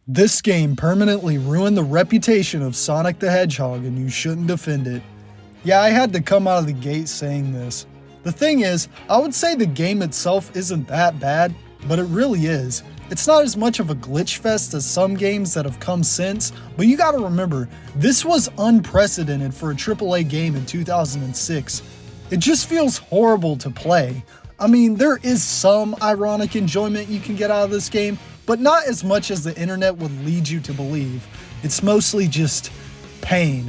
This game permanently ruined the reputation of Sonic the Hedgehog, and you shouldn't defend it. Yeah, I had to come out of the gate saying this. The thing is, I would say the game itself isn't that bad, but it really is. It's not as much of a glitch fest as some games that have come since, but you gotta remember, this was unprecedented for a AAA game in 2006. It just feels horrible to play. I mean, there is some ironic enjoyment you can get out of this game, but not as much as the internet would lead you to believe. It's mostly just pain.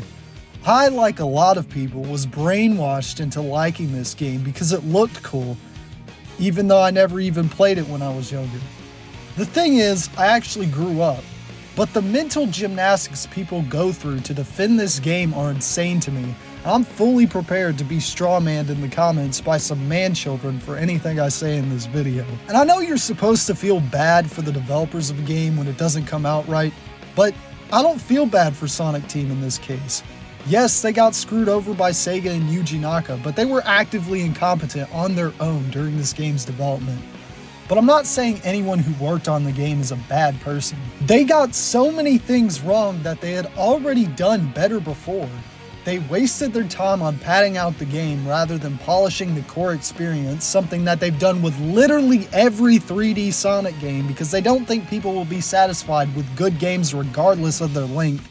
I, like a lot of people, was brainwashed into liking this game because it looked cool, even though I never even played it when I was younger. The thing is, I actually grew up, but the mental gymnastics people go through to defend this game are insane to me. I'm fully prepared to be strawmanned in the comments by some man-children for anything I say in this video. And I know you're supposed to feel bad for the developers of a game when it doesn't come out right, but I don't feel bad for Sonic Team in this case. Yes, they got screwed over by Sega and Yuji Naka, but they were actively incompetent on their own during this game's development. But I'm not saying anyone who worked on the game is a bad person. They got so many things wrong that they had already done better before. They wasted their time on padding out the game rather than polishing the core experience, something that they've done with literally every 3D Sonic game because they don't think people will be satisfied with good games regardless of their length.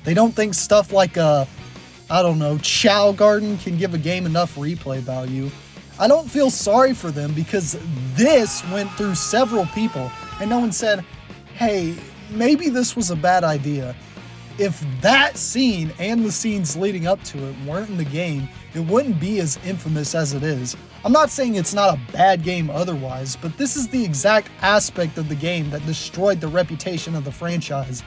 They don't think stuff like Chao Garden can give a game enough replay value. I don't feel sorry for them because this went through several people and no one said, hey, maybe this was a bad idea. If that scene and the scenes leading up to it weren't in the game, it wouldn't be as infamous as it is. I'm not saying it's not a bad game otherwise, but this is the exact aspect of the game that destroyed the reputation of the franchise.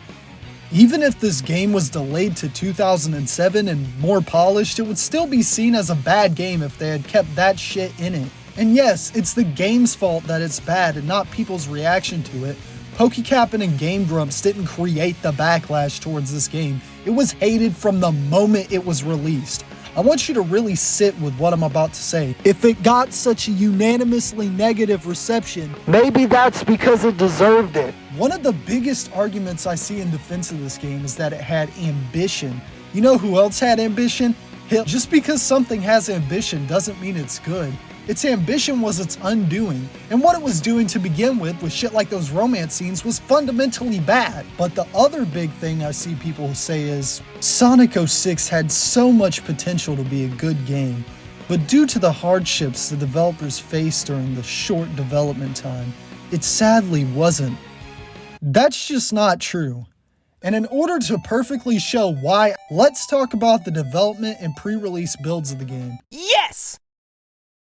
Even if this game was delayed to 2007 and more polished, it would still be seen as a bad game if they had kept that shit in it. And yes, it's the game's fault that it's bad and not people's reaction to it. PokeCaptain and Game Grumps didn't create the backlash towards this game. It was hated from the moment it was released. I want you to really sit with what I'm about to say. If it got such a unanimously negative reception, maybe that's because it deserved it. One of the biggest arguments I see in defense of this game is that it had ambition. You know who else had ambition? Hell, just because something has ambition doesn't mean it's good. Its ambition was its undoing, and what it was doing to begin with shit like those romance scenes was fundamentally bad. But the other big thing I see people say is, Sonic 06 had so much potential to be a good game, but due to the hardships the developers faced during the short development time, it sadly wasn't. That's just not true. And in order to perfectly show why, let's talk about the development and pre-release builds of the game. Yes!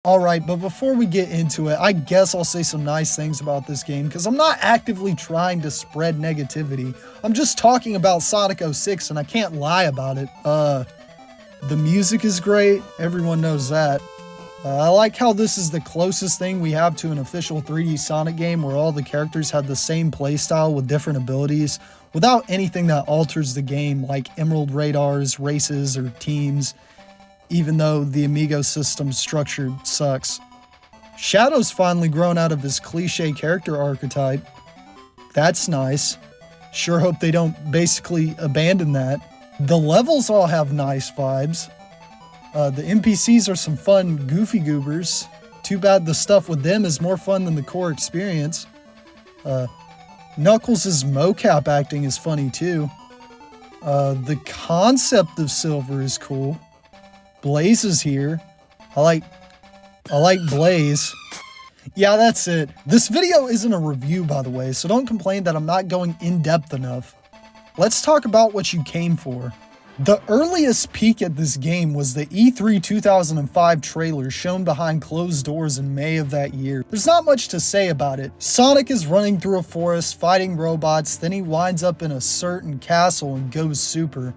Alright, but before we get into it, I guess I'll say some nice things about this game because I'm not actively trying to spread negativity. I'm just talking about Sonic 06 and I can't lie about it. The music is great, everyone knows that. I like how this is the closest thing we have to an official 3D Sonic game where all the characters have the same playstyle with different abilities without anything that alters the game like Emerald Radars, races, or teams. Even though the Amigo system structure sucks. Shadow's finally grown out of his cliche character archetype. That's nice. Sure hope they don't basically abandon that. The levels all have nice vibes. The NPCs are some fun goofy goobers. Too bad the stuff with them is more fun than the core experience. Knuckles' mocap acting is funny too. The concept of Silver is cool. Blaze is here. I like Blaze. Yeah, that's it. This video isn't a review, by the way, so don't complain that I'm not going in-depth enough. Let's talk about what you came for. The earliest peek at this game was the E3 2005 trailer shown behind closed doors in May of that year. There's not much to say about it. Sonic is running through a forest, fighting robots, then he winds up in a certain castle and goes super.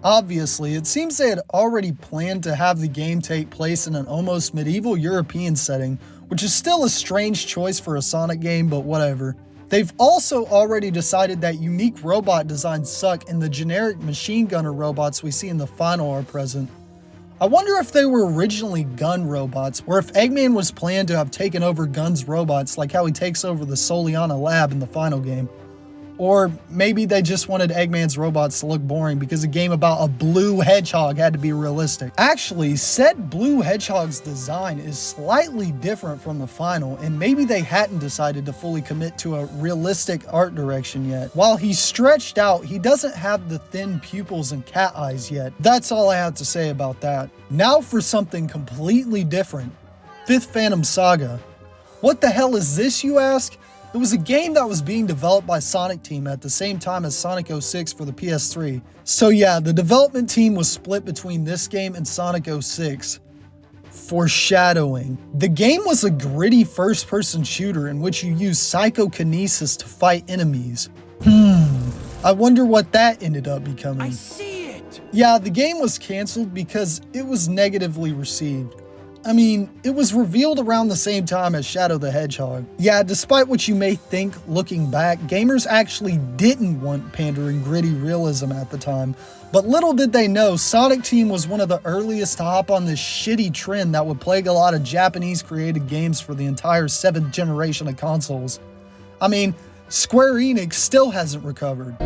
Obviously, it seems they had already planned to have the game take place in an almost medieval European setting, which is still a strange choice for a Sonic game, but whatever. They've also already decided that unique robot designs suck and the generic machine gunner robots we see in the final are present. I wonder if they were originally gun robots, or if Eggman was planned to have taken over Gun's robots like how he takes over the Soliana lab in the final game. Or maybe they just wanted Eggman's robots to look boring because a game about a blue hedgehog had to be realistic. Actually, said blue hedgehog's design is slightly different from the final, and maybe they hadn't decided to fully commit to a realistic art direction yet. While he's stretched out, he doesn't have the thin pupils and cat eyes yet. That's all I have to say about that. Now for something completely different. Fifth Phantom Saga. What the hell is this, you ask? It was a game that was being developed by Sonic Team at the same time as Sonic 06 for the PS3. So yeah, the development team was split between this game and Sonic 06. Foreshadowing. The game was a gritty first-person shooter in which you use psychokinesis to fight enemies. I wonder what that ended up becoming. I see it! Yeah, the game was canceled because it was negatively received. I mean, it was revealed around the same time as Shadow the Hedgehog. Yeah, despite what you may think looking back, gamers actually didn't want pandering gritty realism at the time. But little did they know, Sonic Team was one of the earliest to hop on this shitty trend that would plague a lot of Japanese created games for the entire 7th generation of consoles. I mean, Square Enix still hasn't recovered.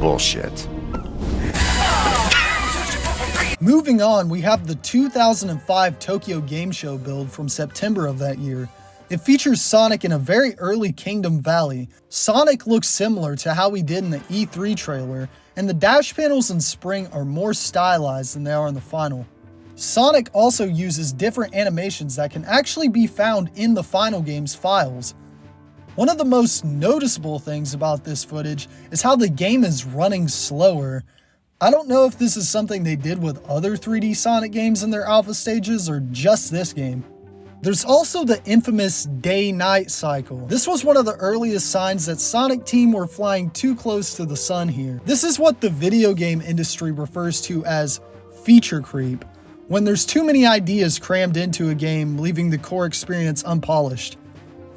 Bullshit. Moving on, we have the 2005 Tokyo Game Show build from September of that year. It features Sonic in a very early Kingdom Valley. Sonic looks similar to how he did in the E3 trailer, and the dash panels in Spring are more stylized than they are in the final. Sonic also uses different animations that can actually be found in the final game's files. One of the most noticeable things about this footage is how the game is running slower. I don't know if this is something they did with other 3D Sonic games in their alpha stages or just this game. There's also the infamous day-night cycle. This was one of the earliest signs that Sonic Team were flying too close to the sun here. This is what the video game industry refers to as feature creep, when there's too many ideas crammed into a game, leaving the core experience unpolished.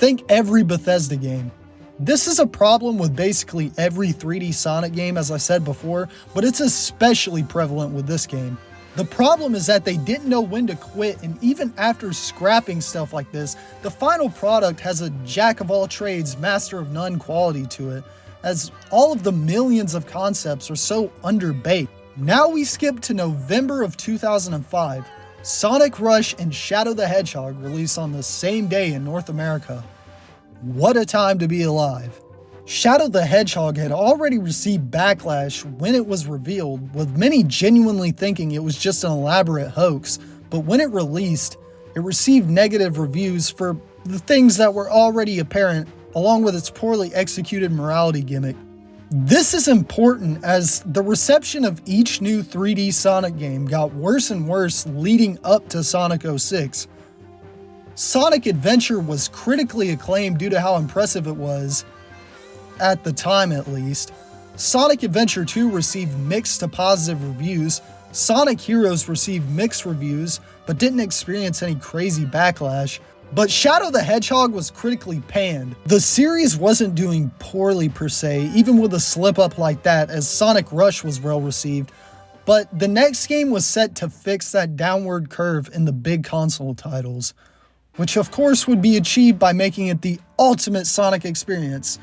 Think every Bethesda game. This is a problem with basically every 3D Sonic game, as I said before, but it's especially prevalent with this game. The problem is that they didn't know when to quit, and even after scrapping stuff like this, the final product has a jack-of-all-trades, master-of-none quality to it, as all of the millions of concepts are so underbaked. Now we skip to November of 2005. Sonic Rush and Shadow the Hedgehog release on the same day in North America. What a time to be alive. Shadow the Hedgehog had already received backlash when it was revealed, with many genuinely thinking it was just an elaborate hoax, but when it released, it received negative reviews for the things that were already apparent, along with its poorly executed morality gimmick. This is important as the reception of each new 3D Sonic game got worse and worse leading up to Sonic 06. Sonic Adventure was critically acclaimed due to how impressive it was, at the time at least. Sonic Adventure 2 received mixed to positive reviews. Sonic Heroes received mixed reviews, but didn't experience any crazy backlash. But Shadow the Hedgehog was critically panned. The series wasn't doing poorly per se, even with a slip up like that, as Sonic Rush was well received. But the next game was set to fix that downward curve in the big console titles, which of course would be achieved by making it the ultimate Sonic experience,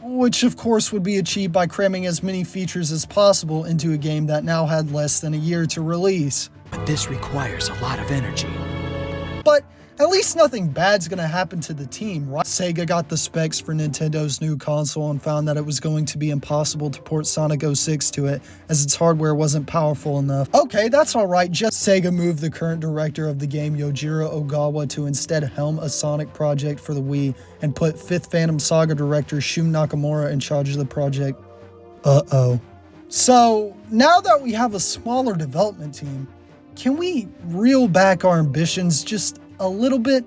which of course would be achieved by cramming as many features as possible into a game that now had less than a year to release. But this requires a lot of energy. But at least nothing bad's gonna happen to the team, right? Sega got the specs for Nintendo's new console and found that it was going to be impossible to port Sonic 06 to it, as its hardware wasn't powerful enough. Okay, that's alright, just Sega moved the current director of the game, Yojiro Ogawa, to instead helm a Sonic project for the Wii, and put 5th Phantom Saga director Shun Nakamura in charge of the project. Uh-oh. So, now that we have a smaller development team, can we reel back our ambitions just a little bit?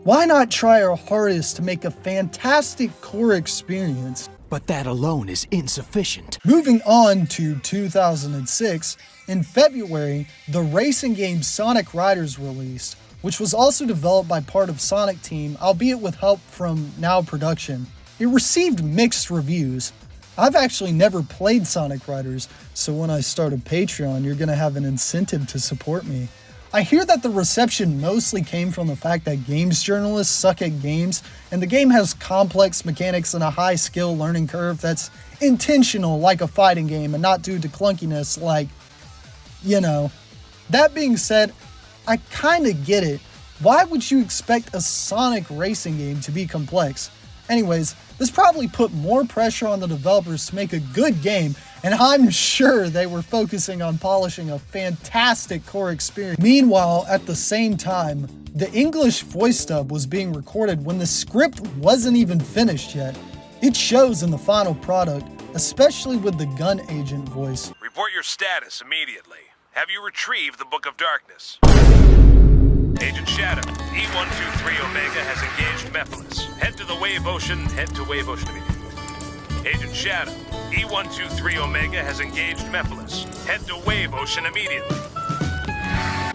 Why not try our hardest to make a fantastic core experience? But that alone is insufficient. Moving on to 2006, in February, the racing game Sonic Riders released, which was also developed by part of Sonic Team, albeit with help from Now Production. It received mixed reviews. I've actually never played Sonic Riders, so when I start a Patreon, you're gonna have an incentive to support me. I hear that the reception mostly came from the fact that games journalists suck at games, and the game has complex mechanics and a high skill learning curve that's intentional like a fighting game and not due to clunkiness like, you know. That being said, I kinda get it. Why would you expect a Sonic racing game to be complex? Anyways, this probably put more pressure on the developers to make a good game, and I'm sure they were focusing on polishing a fantastic core experience. Meanwhile, at the same time, the English voice dub was being recorded when the script wasn't even finished yet. It shows in the final product, especially with the gun agent voice. Report your status immediately. Have you retrieved the Book of Darkness? Agent Shadow, E123 Omega has engaged Mephiles. Head to the Wave Ocean immediately. Agent Shadow, E123 Omega has engaged Mephiles. Head to Wave Ocean immediately.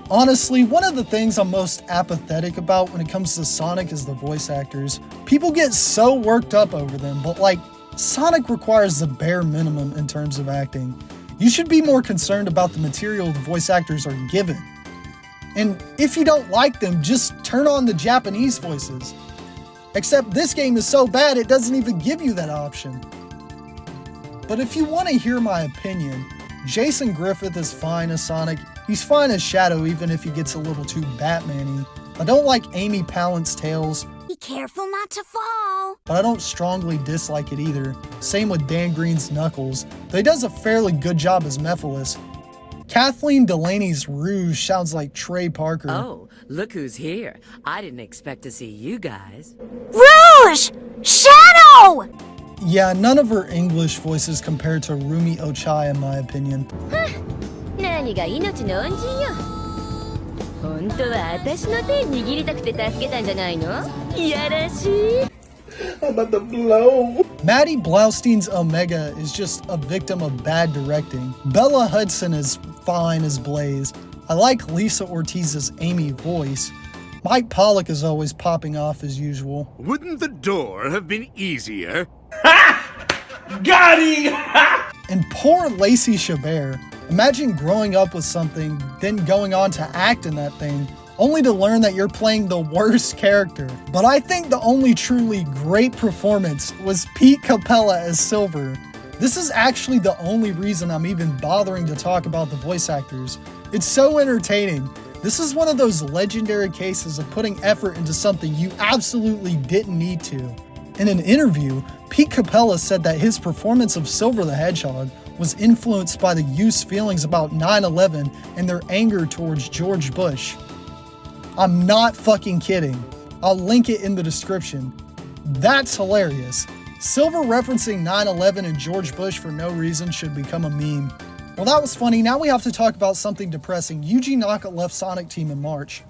Honestly, one of the things I'm most apathetic about when it comes to Sonic is the voice actors. People get so worked up over them, but like, Sonic requires the bare minimum in terms of acting. You should be more concerned about the material the voice actors are given. And if you don't like them, just turn on the Japanese voices. Except this game is so bad it doesn't even give you that option. But if you want to hear my opinion, Jason Griffith is fine as Sonic. He's fine as Shadow even if he gets a little too Batman-y. I don't like Amy Pallant's Tails. Be careful not to fall. But I don't strongly dislike it either. Same with Dan Green's Knuckles, though he does a fairly good job as Mephiles. Kathleen Delaney's Rouge sounds like Trey Parker. Oh, look who's here. I didn't expect to see you guys. Rouge! Shadow! Yeah, none of her English voices compare to Rumi Ochai in my opinion. 何が命の恩人よ。本当は私の手握りたくて助けたんじゃないの？いやらしい。Maddie Blaustein's Omega is just a victim of bad directing. Bella Hudson is fine as Blaze. I like Lisa Ortiz's Amy voice. Mike Pollock is always popping off as usual. Wouldn't the door have been easier? Got him! And poor Lacey Chabert. Imagine growing up with something, then going on to act in that thing, only to learn that you're playing the worst character. But I think the only truly great performance was Pete Capella as Silver. This is actually the only reason I'm even bothering to talk about the voice actors. It's so entertaining. This is one of those legendary cases of putting effort into something you absolutely didn't need to. In an interview, Pete Capella said that his performance of Silver the Hedgehog was influenced by the youth's feelings about 9/11 and their anger towards George Bush. I'm not fucking kidding. I'll link it in the description. That's hilarious. Silver referencing 9/11 and George Bush for no reason should become a meme. Well, that was funny. Now we have to talk about something depressing. Yuji Naka left Sonic Team in March.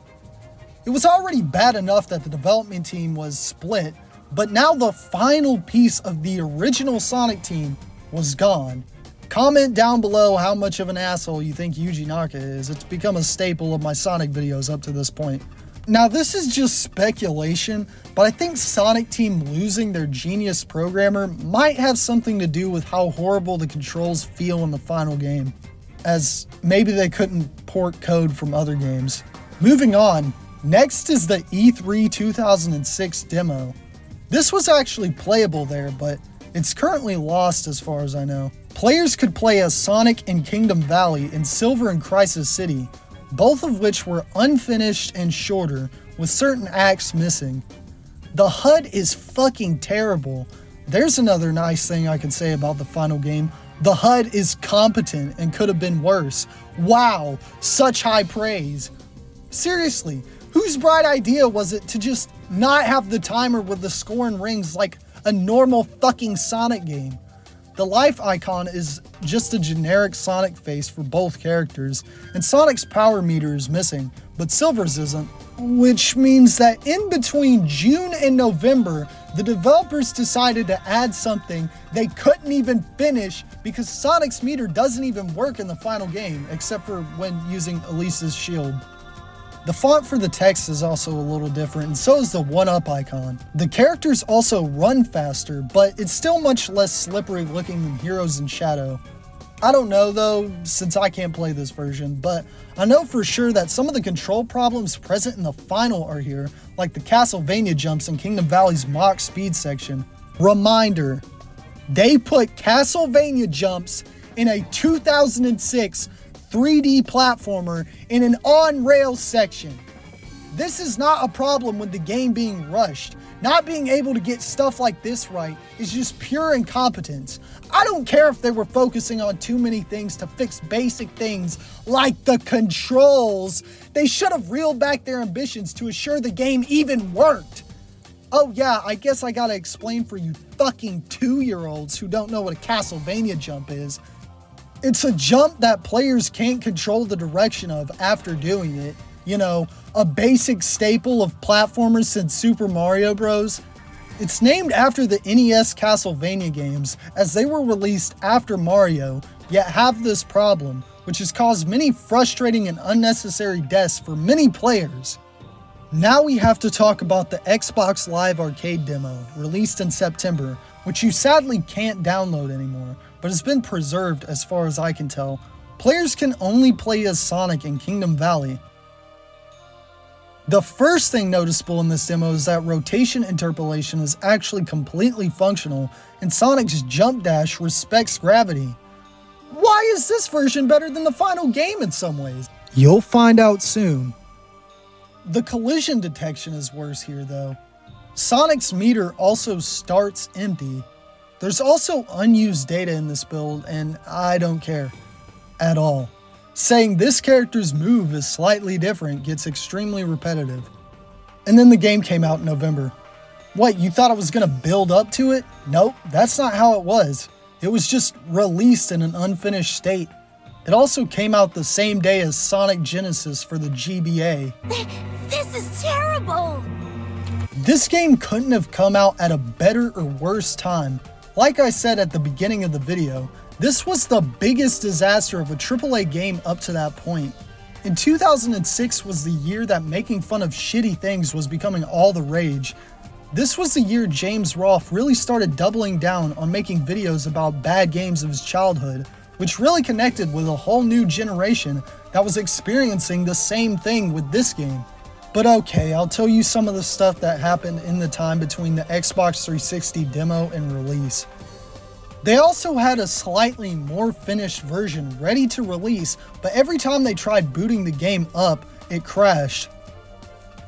It was already bad enough that the development team was split, but now the final piece of the original Sonic team was gone. Comment down below how much of an asshole you think Yuji Naka is. It's become a staple of my Sonic videos up to this point. Now this is just speculation, but I think Sonic Team losing their genius programmer might have something to do with how horrible the controls feel in the final game, as maybe they couldn't port code from other games. Moving on, next is the E3 2006 demo. This was actually playable there, but it's currently lost as far as I know. Players could play as Sonic in Kingdom Valley and Silver in Crisis City, both of which were unfinished and shorter, with certain acts missing. The HUD is fucking terrible. There's another nice thing I can say about the final game. The HUD is competent and could have been worse. Wow, such high praise. Seriously, whose bright idea was it to just not have the timer with the score and rings like a normal fucking Sonic game? The life icon is just a generic Sonic face for both characters, and Sonic's power meter is missing, but Silver's isn't. Which means that in between June and November, the developers decided to add something they couldn't even finish because Sonic's meter doesn't even work in the final game, except for when using Elisa's shield. The font for the text is also a little different, and so is the 1-up icon. The characters also run faster, but it's still much less slippery looking than Heroes in Shadow. I don't know though, since I can't play this version, but I know for sure that some of the control problems present in the final are here, like the Castlevania jumps in Kingdom Valley's Mach Speed section. Reminder, they put Castlevania jumps in a 2006 3D platformer in an on-rail section. This is not a problem with the game being rushed. Not being able to get stuff like this right is just pure incompetence. I don't care if they were focusing on too many things to fix basic things like the controls. They should have reeled back their ambitions to assure the game even worked. Oh yeah, I guess I gotta explain for you fucking 2-year-olds who don't know what a Castlevania jump is. It's a jump that players can't control the direction of after doing it. You know, a basic staple of platformers since Super Mario Bros. It's named after the NES Castlevania games, as they were released after Mario, yet have this problem, which has caused many frustrating and unnecessary deaths for many players. Now we have to talk about the Xbox Live Arcade demo, released in September, which you sadly can't download anymore, but has been preserved as far as I can tell. Players can only play as Sonic in Kingdom Valley. The first thing noticeable in this demo is that rotation interpolation is actually completely functional, and Sonic's jump dash respects gravity. Why is this version better than the final game in some ways? You'll find out soon. The collision detection is worse here though. Sonic's meter also starts empty. There's also unused data in this build, and I don't care at all. Saying this character's move is slightly different gets extremely repetitive. And then the game came out in November. What, you thought it was gonna build up to it? Nope, that's not how it was. It was just released in an unfinished state. It also came out the same day as Sonic Genesis for the GBA. This is terrible! This game couldn't have come out at a better or worse time. Like I said at the beginning of the video, this was the biggest disaster of a AAA game up to that point. In 2006 was the year that making fun of shitty things was becoming all the rage. This was the year James Rolfe really started doubling down on making videos about bad games of his childhood, which really connected with a whole new generation that was experiencing the same thing with this game. But okay, I'll tell you some of the stuff that happened in the time between the Xbox 360 demo and release. They also had a slightly more finished version ready to release, but every time they tried booting the game up, it crashed.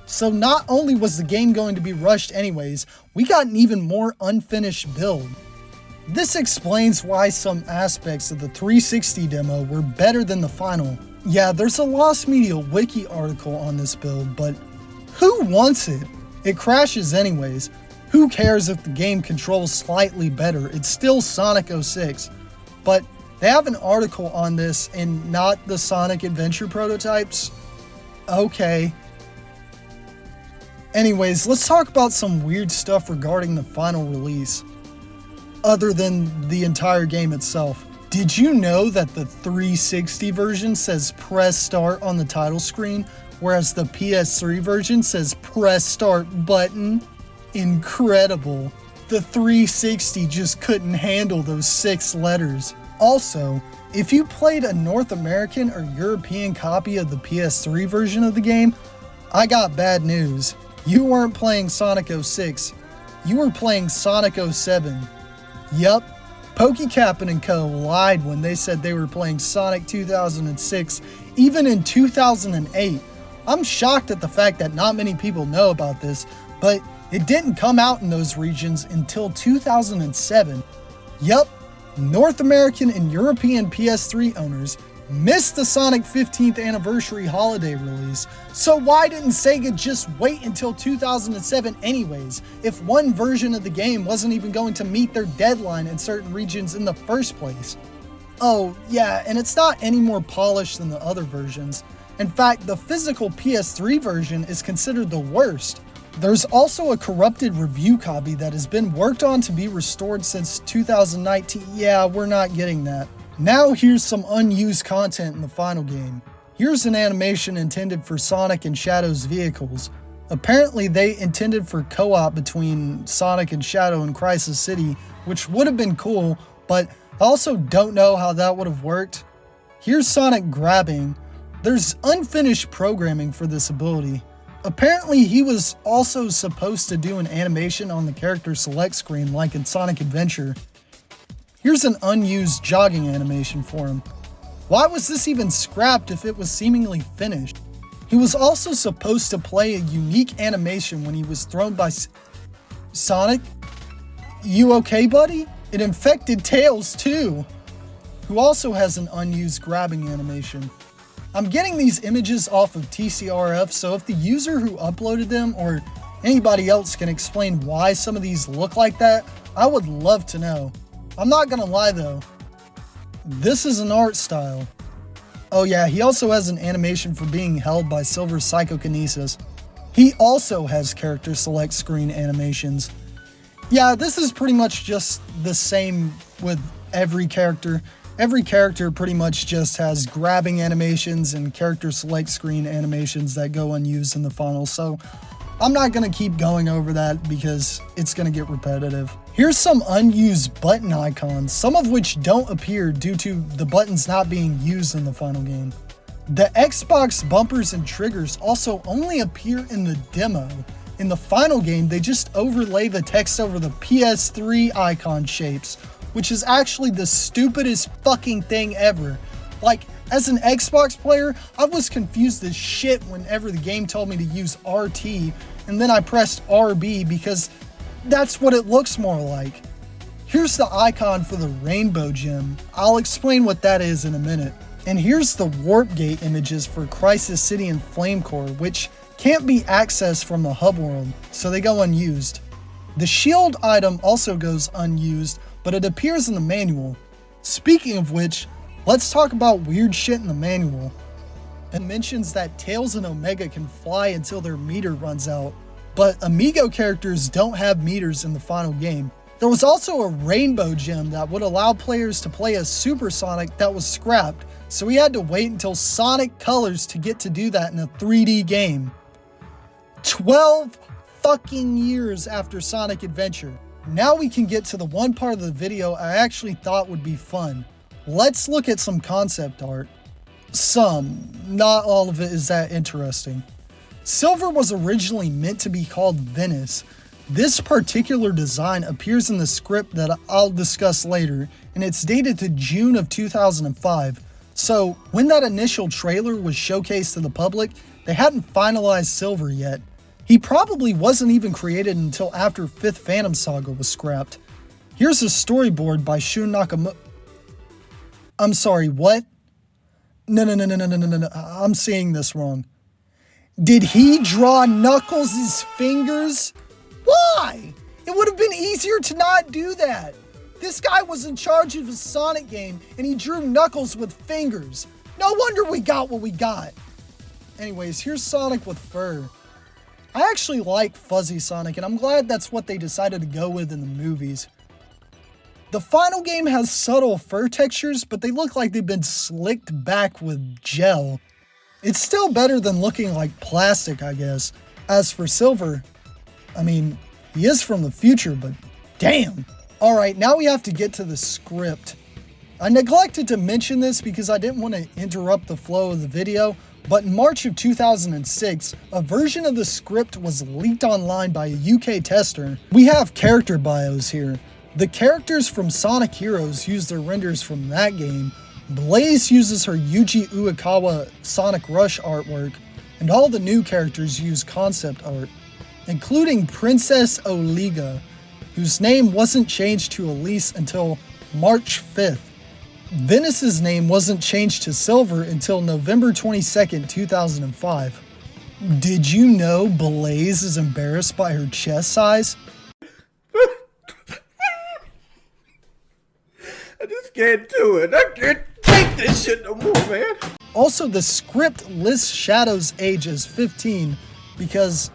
So not only was the game going to be rushed anyways, we got an even more unfinished build. This explains why some aspects of the 360 demo were better than the final. Yeah, there's a Lost Media wiki article on this build, but who wants it? It crashes anyways. Who cares if the game controls slightly better? It's still Sonic 06. But they have an article on this and not the Sonic Adventure prototypes. Okay. Anyways, let's talk about some weird stuff regarding the final release, other than the entire game itself. Did you know that the 360 version says press start on the title screen, whereas the PS3 version says press start button? Incredible. The 360 just couldn't handle those 6 letters. Also, if you played a North American or European copy of the PS3 version of the game, I got bad news. You weren't playing Sonic 06, you were playing Sonic 07. Yup, PokeCaptain and Co. lied when they said they were playing Sonic 2006, even in 2008. I'm shocked at the fact that not many people know about this, but it didn't come out in those regions until 2007. Yup, North American and European PS3 owners missed the Sonic 15th anniversary holiday release, so why didn't Sega just wait until 2007 anyways, if one version of the game wasn't even going to meet their deadline in certain regions in the first place? Oh yeah, and it's not any more polished than the other versions. In fact, the physical PS3 version is considered the worst. There's also a corrupted review copy that has been worked on to be restored since 2019. Yeah, we're not getting that. Now here's some unused content in the final game. Here's an animation intended for Sonic and Shadow's vehicles. Apparently they intended for co-op between Sonic and Shadow in Crisis City, which would have been cool, but I also don't know how that would have worked. Here's Sonic grabbing. There's unfinished programming for this ability. Apparently he was also supposed to do an animation on the character select screen like in Sonic Adventure. Here's an unused jogging animation for him. Why was this even scrapped if it was seemingly finished? He was also supposed to play a unique animation when he was thrown by Sonic? You okay, buddy? It infected Tails too, who also has an unused grabbing animation. I'm getting these images off of TCRF, so if the user who uploaded them or anybody else can explain why some of these look like that, I would love to know. I'm not gonna lie though, this is an art style. Oh yeah, he also has an animation for being held by Silver's psychokinesis. He also has character select screen animations. Yeah, this is pretty much just the same with every character. Every character pretty much just has grabbing animations and character select screen animations that go unused in the funnel, so I'm not going to keep going over that because it's going to get repetitive. Here's some unused button icons, some of which don't appear due to the buttons not being used in the final game. The Xbox bumpers and triggers also only appear in the demo. In the final game, they just overlay the text over the PS3 icon shapes, which is actually the stupidest fucking thing ever. Like, as an Xbox player, I was confused as shit whenever the game told me to use RT, and then I pressed RB because that's what it looks more like. Here's the icon for the Rainbow Gem. I'll explain what that is in a minute. And here's the Warp Gate images for Crisis City and Flame Core, which can't be accessed from the hub world, so they go unused. The shield item also goes unused, but it appears in the manual. Speaking of which, let's talk about weird shit in the manual. It mentions that Tails and Omega can fly until their meter runs out, but Amigo characters don't have meters in the final game. There was also a Rainbow Gem that would allow players to play as Super Sonic that was scrapped, so we had to wait until Sonic Colors to get to do that in a 3D game. 12 fucking years after Sonic Adventure. Now we can get to the one part of the video I actually thought would be fun. Let's look at some concept art. Some, not all of it is that interesting. Silver was originally meant to be called Venice. This particular design appears in the script that I'll discuss later, and it's dated to June of 2005. So when that initial trailer was showcased to the public, they hadn't finalized Silver yet. He probably wasn't even created until after 5th Phantom Saga was scrapped. Here's a storyboard by Shun Nakamoto. I'm sorry, what? No, I'm seeing this wrong. Did he draw Knuckles' fingers? Why? It would have been easier to not do that. This guy was in charge of a Sonic game and he drew Knuckles with fingers. No wonder we got what we got. Anyways, here's Sonic with fur. I actually like Fuzzy Sonic, and I'm glad that's what they decided to go with in the movies. The final game has subtle fur textures, but they look like they've been slicked back with gel. It's still better than looking like plastic, I guess. As for Silver, I mean, he is from the future, but damn. Alright, now we have to get to the script. I neglected to mention this because I didn't want to interrupt the flow of the video, but in March of 2006, a version of the script was leaked online by a UK tester. We have character bios here. The characters from Sonic Heroes use their renders from that game. Blaze uses her Yuji Uekawa Sonic Rush artwork, and all the new characters use concept art, including Princess Oliga, whose name wasn't changed to Elise until March 5th. Venice's name wasn't changed to Silver until November 22nd, 2005. Did you know Blaze is embarrassed by her chest size? I just can't do it. I can't take this shit no more, man. Also, the script lists Shadow's age as 15 because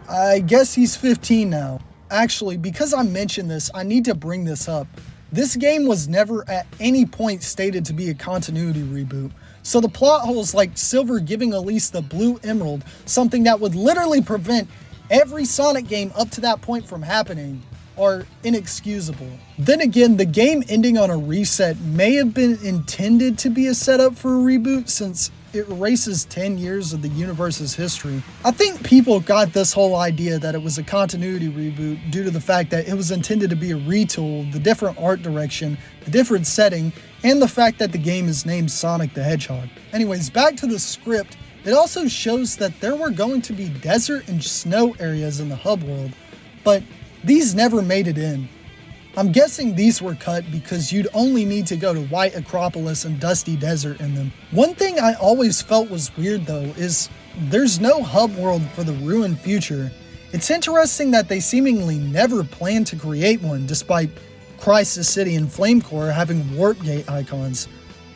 I guess he's 15 now. Actually, because I mentioned this, I need to bring this up. This game was never at any point stated to be a continuity reboot, so the plot holes like Silver giving Elise the blue emerald, something that would literally prevent every Sonic game up to that point from happening, are inexcusable. Then again, the game ending on a reset may have been intended to be a setup for a reboot since it erases 10 years of the universe's history. I think people got this whole idea that it was a continuity reboot due to the fact that it was intended to be a retool, the different art direction, the different setting, and the fact that the game is named Sonic the Hedgehog. Anyways, back to the script. It also shows that there were going to be desert and snow areas in the hub world, but these never made it in. I'm guessing these were cut because you'd only need to go to White Acropolis and Dusty Desert in them. One thing I always felt was weird though is there's no hub world for the ruined future. It's interesting that they seemingly never planned to create one despite Crisis City and Flame Core having warp gate icons.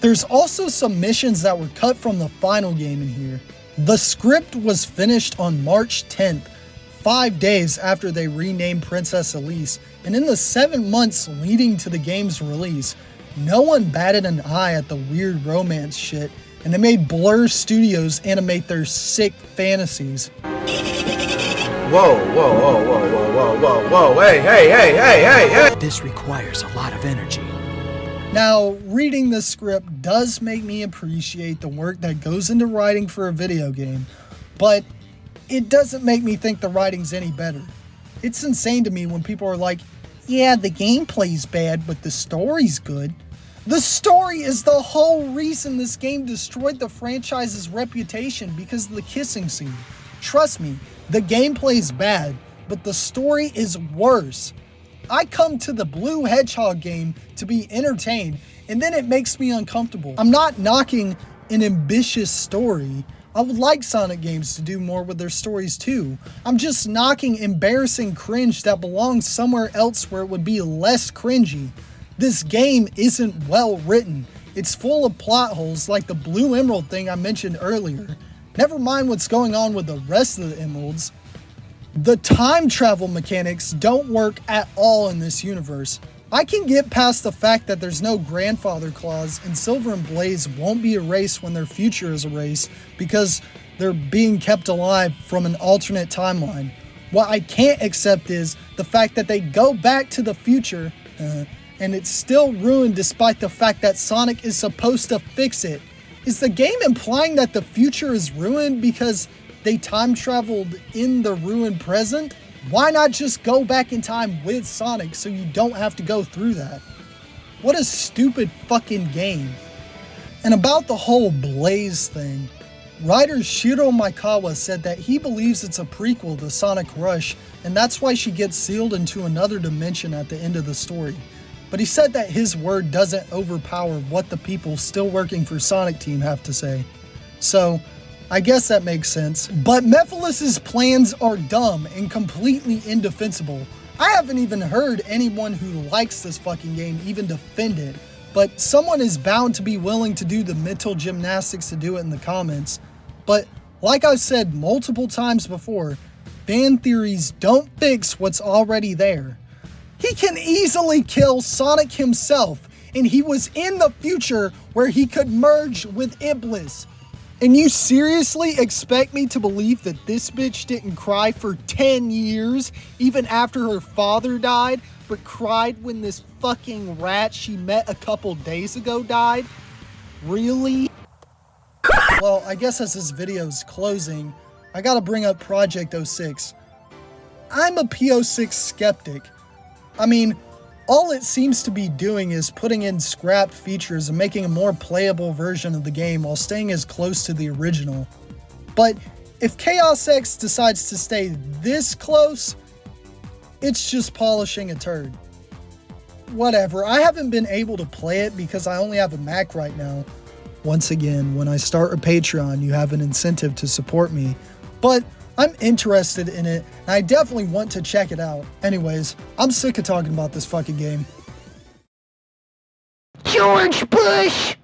There's also some missions that were cut from the final game in here. The script was finished on March 10th, 5 days after they renamed Princess Elise, and in the 7 months leading to the game's release, no one batted an eye at the weird romance shit, and they made Blur Studios animate their sick fantasies. Whoa, whoa, whoa, whoa, whoa, whoa, whoa, whoa, hey. This requires a lot of energy. Now, reading this script does make me appreciate the work that goes into writing for a video game, but it doesn't make me think the writing's any better. It's insane to me when people are like, yeah, the gameplay's bad, but the story's good. The story is the whole reason this game destroyed the franchise's reputation because of the kissing scene. Trust me, the gameplay's bad, but the story is worse. I come to the Blue Hedgehog game to be entertained, and then it makes me uncomfortable. I'm not knocking an ambitious story. I would like Sonic games to do more with their stories too. I'm just knocking embarrassing cringe that belongs somewhere else where it would be less cringy. This game isn't well written. It's full of plot holes like the Blue Emerald thing I mentioned earlier. Never mind what's going on with the rest of the emeralds. The time travel mechanics don't work at all in this universe. I can get past the fact that there's no grandfather clause and Silver and Blaze won't be erased when their future is erased because they're being kept alive from an alternate timeline. What I can't accept is the fact that they go back to the future and it's still ruined despite the fact that Sonic is supposed to fix it. Is the game implying that the future is ruined because they time traveled in the ruined present? Why not just go back in time with Sonic so you don't have to go through that? What a stupid fucking game. And about the whole Blaze thing, writer Shiro Maekawa said that he believes it's a prequel to Sonic Rush, and that's why she gets sealed into another dimension at the end of the story. But he said that his word doesn't overpower what the people still working for Sonic Team have to say. So, I guess that makes sense. But Mephiles' plans are dumb and completely indefensible. I haven't even heard anyone who likes this fucking game even defend it. But someone is bound to be willing to do the mental gymnastics to do it in the comments. But like I've said multiple times before, fan theories don't fix what's already there. He can easily kill Sonic himself, and he was in the future where he could merge with Iblis. And you seriously expect me to believe that this bitch didn't cry for 10 years, even after her father died, but cried when this fucking rat she met a couple days ago died? Really? Well, I guess as this video's closing, I gotta bring up Project 06. I'm a P06 skeptic. I mean, all it seems to be doing is putting in scrapped features and making a more playable version of the game while staying as close to the original. But if Chaos X decides to stay this close, it's just polishing a turd. Whatever, I haven't been able to play it because I only have a Mac right now. Once again, when I start a Patreon, you have an incentive to support me. But I'm interested in it, and I definitely want to check it out. Anyways, I'm sick of talking about this fucking game. George Bush!